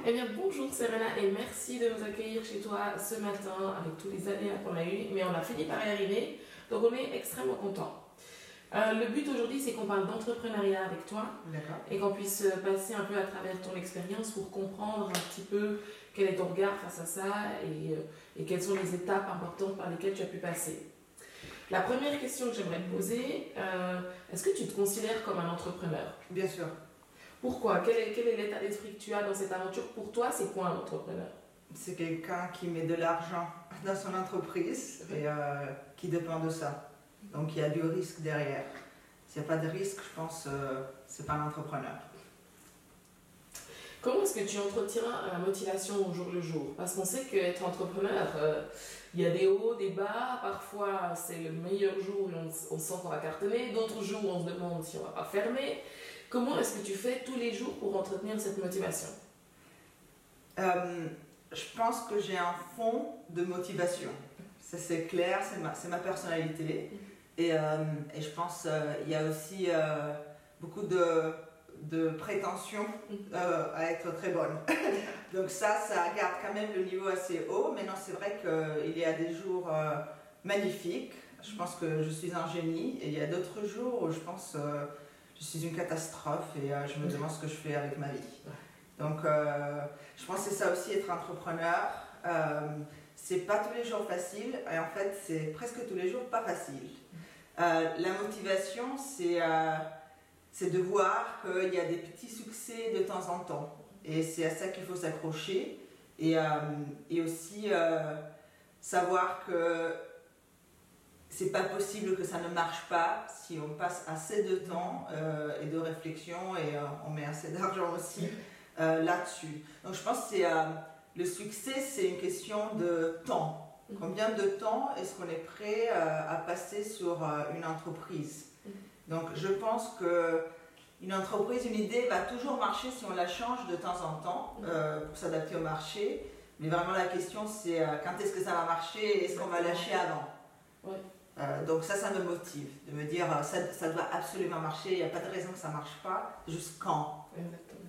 Eh bien, bonjour Serena et merci de nous accueillir chez toi ce matin avec tous les aléas qu'on a eu, mais on a fini par y arriver, donc on est extrêmement content. Le but aujourd'hui, c'est qu'on parle d'entrepreneuriat avec toi. D'accord. Et qu'on puisse passer un peu à travers ton expérience pour comprendre un petit peu quel est ton regard face à ça et quelles sont les étapes importantes par lesquelles tu as pu passer. La première question que j'aimerais te poser, est-ce que tu te considères comme un entrepreneur? Bien sûr. Pourquoi? Quel est l'état d'esprit que tu as dans cette aventure? Pour toi, c'est quoi un entrepreneur? C'est quelqu'un qui met de l'argent dans son entreprise et qui dépend de ça. Donc il y a du risque derrière. S'il n'y a pas de risque, je pense que c'est pas un entrepreneur. Comment est-ce que tu entretiens la motivation au jour le jour? Parce qu'on sait qu'être entrepreneur, il y a des hauts, des bas. Parfois, c'est le meilleur jour où on sent qu'on va cartonner. D'autres jours, on se demande si on va pas fermer. Comment est-ce que tu fais tous les jours pour entretenir cette motivation? Je pense que j'ai un fond de motivation. Ça c'est clair, c'est ma personnalité. Et je pense qu'il y a aussi beaucoup de prétention à être très bonne. Donc ça garde quand même le niveau assez haut. Maintenant c'est vrai qu'il y a des jours magnifiques. Je pense que je suis un génie. Et il y a d'autres jours où je pense je suis une catastrophe et je me demande ce que je fais avec ma vie. Donc je pense que c'est ça aussi être entrepreneur. C'est pas tous les jours facile et en fait c'est presque tous les jours pas facile. La motivation c'est de voir qu'il y a des petits succès de temps en temps et c'est à ça qu'il faut s'accrocher et aussi savoir que c'est pas possible que ça ne marche pas si on passe assez de temps et de réflexion et on met assez d'argent aussi là-dessus. Donc je pense que le succès c'est une question de temps. Combien de temps est-ce qu'on est prêt à passer sur une entreprise? Donc je pense qu'une entreprise, une idée va toujours marcher si on la change de temps en temps pour s'adapter au marché. Mais vraiment la question c'est quand est-ce que ça va marcher et est-ce qu'on va lâcher avant? Ouais. Donc ça me motive, de me dire ça doit absolument marcher, il n'y a pas de raison que ça ne marche pas, juste quand. Exactement.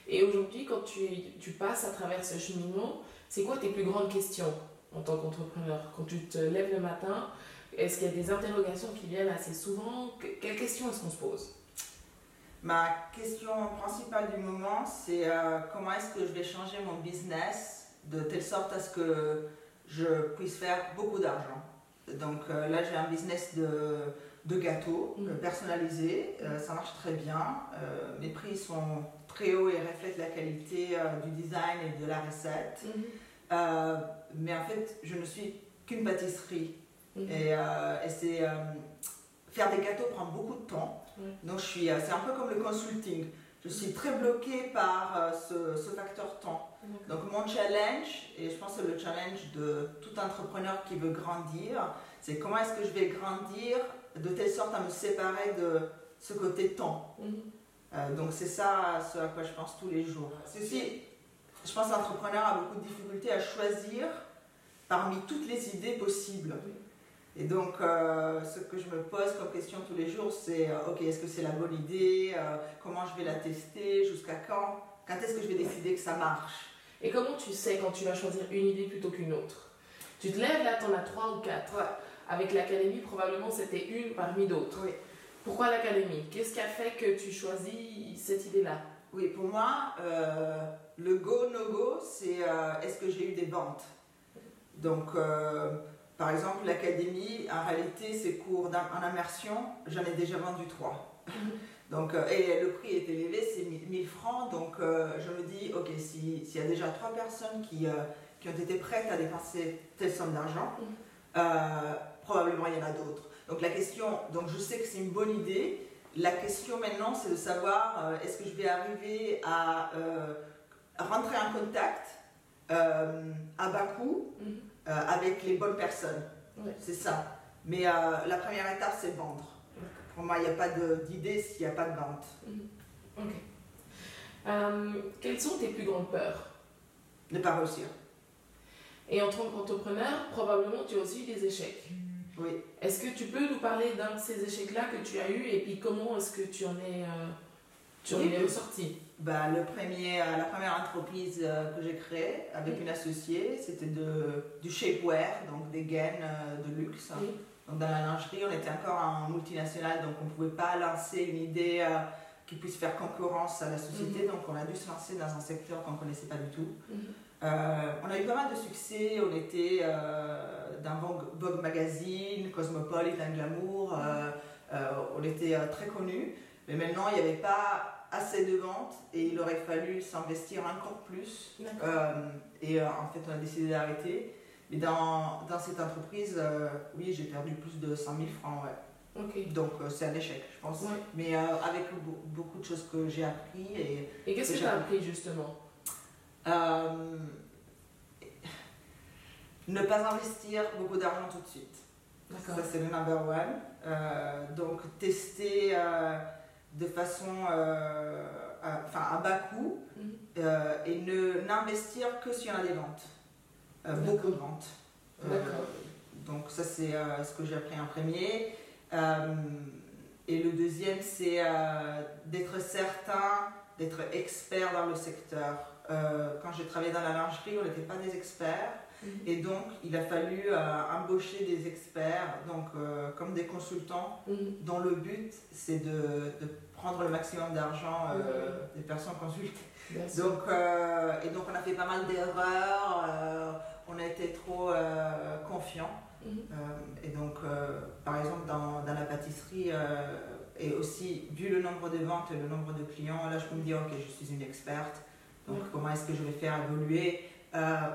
Et aujourd'hui, quand tu passes à travers ce cheminement, c'est quoi tes plus grandes questions en tant qu'entrepreneur? Quand tu te lèves le matin, est-ce qu'il y a des interrogations qui viennent assez souvent? Quelles questions est-ce qu'on se pose? Ma question principale du moment, c'est comment est-ce que je vais changer mon business de telle sorte à ce que je puisse faire beaucoup d'argent. Donc là, j'ai un business de gâteaux personnalisés, ça marche très bien. Mes prix sont très hauts et reflètent la qualité du design et de la recette. Mais en fait, je ne suis qu'une pâtisserie. Et faire des gâteaux prend beaucoup de temps. Donc c'est un peu comme le consulting. Je suis très bloquée par ce facteur temps. Donc mon challenge, et je pense que c'est le challenge de tout entrepreneur qui veut grandir, c'est comment est-ce que je vais grandir de telle sorte à me séparer de ce côté temps. Donc c'est ça ce à quoi je pense tous les jours. Ceci, je pense que l'entrepreneur a beaucoup de difficultés à choisir parmi toutes les idées possibles. Et donc, ce que je me pose comme question tous les jours, c'est ok, est-ce que c'est la bonne idée? Comment je vais la tester? Jusqu'à quand? Quand est-ce que je vais décider que ça marche? Et comment tu sais quand tu vas choisir une idée plutôt qu'une autre? Tu te lèves, là, tu en as 3 ou 4. Avec l'académie, probablement, c'était une parmi d'autres. Oui. Pourquoi l'académie? Qu'est-ce qui a fait que tu choisis cette idée-là? Oui, pour moi, le go, no go, c'est est-ce que j'ai eu des ventes? Donc, par exemple, l'académie, en réalité, ces cours en immersion, j'en ai déjà vendu 3. Donc, et le prix est élevé, c'est 1000 francs. Donc, je me dis, ok, s'il y a déjà 3 personnes qui ont été prêtes à dépenser telle somme d'argent, probablement il y en a d'autres. Donc, la question, donc je sais que c'est une bonne idée. La question maintenant, c'est de savoir est-ce que je vais arriver à rentrer en contact à bas coût avec les bonnes personnes. C'est ça. Mais la première étape, c'est vendre. Pour moi, il n'y a pas d'idée s'il n'y a pas de vente. Ok. Quelles sont tes plus grandes peurs? Ne pas réussir. Et en tant qu'entrepreneur, probablement tu as aussi eu des échecs. Oui. Est-ce que tu peux nous parler d'un de ces échecs-là que tu as eu et puis comment est-ce que tu en es Tu en es ressorti. La première entreprise que j'ai créée avec une associée, c'était du shapewear, donc des gaines de luxe. Oui. Donc dans la lingerie, on était encore en multinational, donc on ne pouvait pas lancer une idée qui puisse faire concurrence à la société. Donc on a dû se lancer dans un secteur qu'on ne connaissait pas du tout. On a eu pas mal de succès, on était dans Vogue Magazine, Cosmopolitan, Glamour, on était très connus. Mais maintenant, il n'y avait pas assez de ventes et il aurait fallu s'investir encore plus. En fait, on a décidé d'arrêter. Mais dans cette entreprise, oui, j'ai perdu plus de 100 000 francs. Ouais. Okay. Donc, c'est un échec, je pense. Ouais. Mais avec beaucoup de choses que j'ai appris. Et qu'est-ce que tu as appris, justement? Ne pas investir beaucoup d'argent tout de suite. D'accord. Ça, c'est le number one. Donc, tester de façon à bas coût et n'investir que s'il y en a des ventes. Beaucoup de ventes. Donc, ça, c'est ce que j'ai appris en premier. Et le deuxième, c'est d'être certain, d'être expert dans le secteur. Quand j'ai travaillé dans la lingerie, on n'était pas des experts. Et donc, il a fallu embaucher des experts, donc, comme des consultants, dont le but, c'est de prendre le maximum d'argent des personnes consultées. Donc, on a fait pas mal d'erreurs, on a été trop confiants. Et donc, par exemple, dans la pâtisserie, et aussi, vu le nombre de ventes et le nombre de clients, là, je peux me dire, ok, je suis une experte, donc comment est-ce que je vais faire évoluer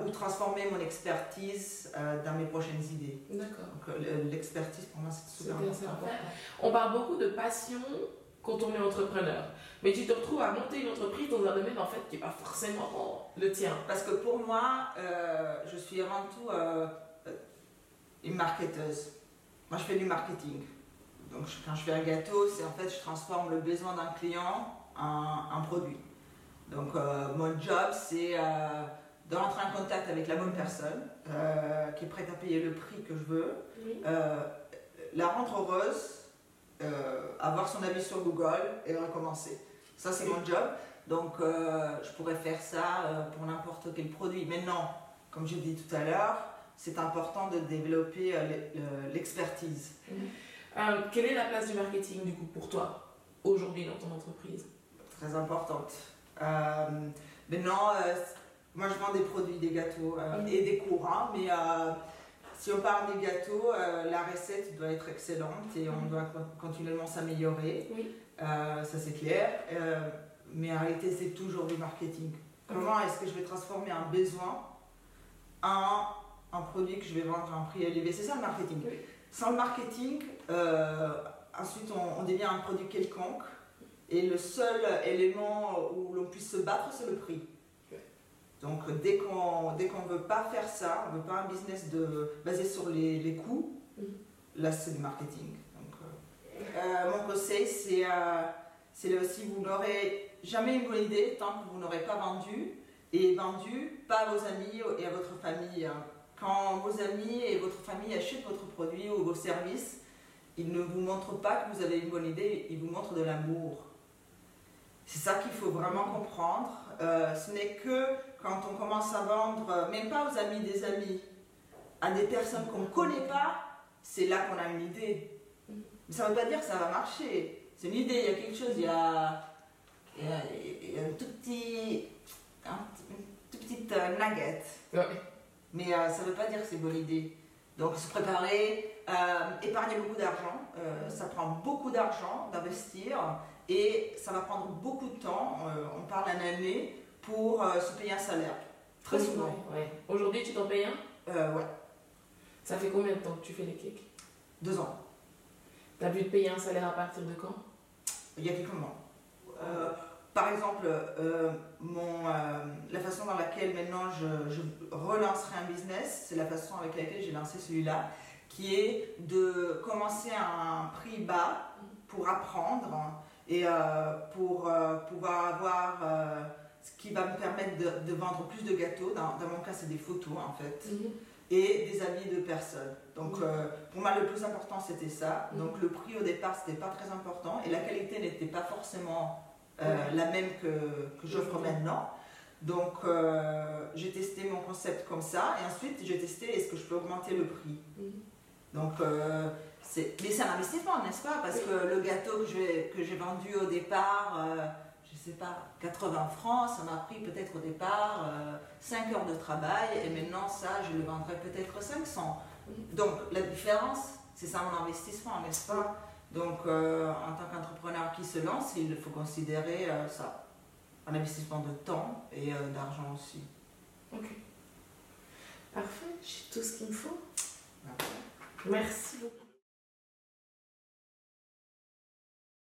ou transformer mon expertise dans mes prochaines idées. D'accord. Donc, l'expertise, pour moi, c'est super important. On parle beaucoup de passion quand on est entrepreneur, mais tu te retrouves à monter une entreprise dans un domaine en fait qui n'est pas forcément le tien. Parce que pour moi, je suis avant tout une marketeuse. Moi, je fais du marketing. Donc, quand je fais un gâteau, c'est en fait, je transforme le besoin d'un client en produit. Donc, mon job, c'est de rentrer en contact avec la bonne personne qui est prête à payer le prix que je veux, la rendre heureuse, avoir son avis sur Google et recommencer. Ça, c'est mon job. Donc, je pourrais faire ça pour n'importe quel produit. Maintenant, comme je dis tout à l'heure, c'est important de développer l'expertise. Quelle est la place du marketing, du coup, pour toi, aujourd'hui, dans ton entreprise? Très importante. Maintenant, moi, je vends des produits, des gâteaux et des courants, mais si on parle des gâteaux, la recette doit être excellente et on doit continuellement s'améliorer. Ça, c'est clair. Mais en réalité, c'est toujours du marketing. Comment est-ce que je vais transformer un besoin en un produit que je vais vendre à un prix élevé? C'est ça le marketing. Sans le marketing, ensuite, on devient un produit quelconque. Et le seul élément où l'on puisse se battre, c'est le prix. Donc, dès qu'on ne veut pas faire ça, on ne veut pas un business basé sur les coûts, là, c'est du marketing. Donc, mon conseil, c'est aussi, vous n'aurez jamais une bonne idée tant que vous n'aurez pas vendu, et vendu pas à vos amis et à votre famille. Quand vos amis et votre famille achètent votre produit ou vos services, ils ne vous montrent pas que vous avez une bonne idée, ils vous montrent de l'amour. C'est ça qu'il faut vraiment comprendre. Ce n'est que quand on commence à vendre, même pas aux amis des amis, à des personnes qu'on ne connaît pas, c'est là qu'on a une idée. Mais ça ne veut pas dire que ça va marcher. C'est une idée, il y a quelque chose, il y a un tout petit nugget. Mais ça ne veut pas dire que c'est une bonne idée. Donc se préparer, épargner beaucoup d'argent, ça prend beaucoup d'argent d'investir et ça va prendre beaucoup de temps, on parle d'une année, pour se payer un salaire. Très souvent. Aujourd'hui, tu t'en payes un? Ouais. Ça fait combien de temps que tu fais les cakes? 2 ans. Tu as pu te payer un salaire à partir de quand? Il y a quelques mois. Par exemple, la façon dans laquelle maintenant je relancerai un business, c'est la façon avec laquelle j'ai lancé celui-là, qui est de commencer à un prix bas pour apprendre et pour pouvoir avoir ce qui va me permettre de vendre plus de gâteaux. Dans mon cas, c'est des photos en fait, et des avis de personnes. Donc pour moi, le plus important, c'était ça. Donc le prix au départ, c'était pas très important et la qualité n'était pas forcément la même que j'offre maintenant. Donc, j'ai testé mon concept comme ça, et ensuite, j'ai testé est-ce que je peux augmenter le prix. Donc, mais c'est un investissement, n'est-ce pas? Parce que le gâteau que j'ai vendu au départ, je sais pas, 80 francs, ça m'a pris peut-être au départ 5 heures de travail, et maintenant, ça, je le vendrai peut-être 500. Donc, la différence, c'est ça mon investissement, n'est-ce pas? Donc, en tant qu'entrepreneur qui se lance, il faut considérer ça. Un investissement de temps et d'argent aussi. Ok. Parfait, j'ai tout ce qu'il me faut. Merci. Merci beaucoup.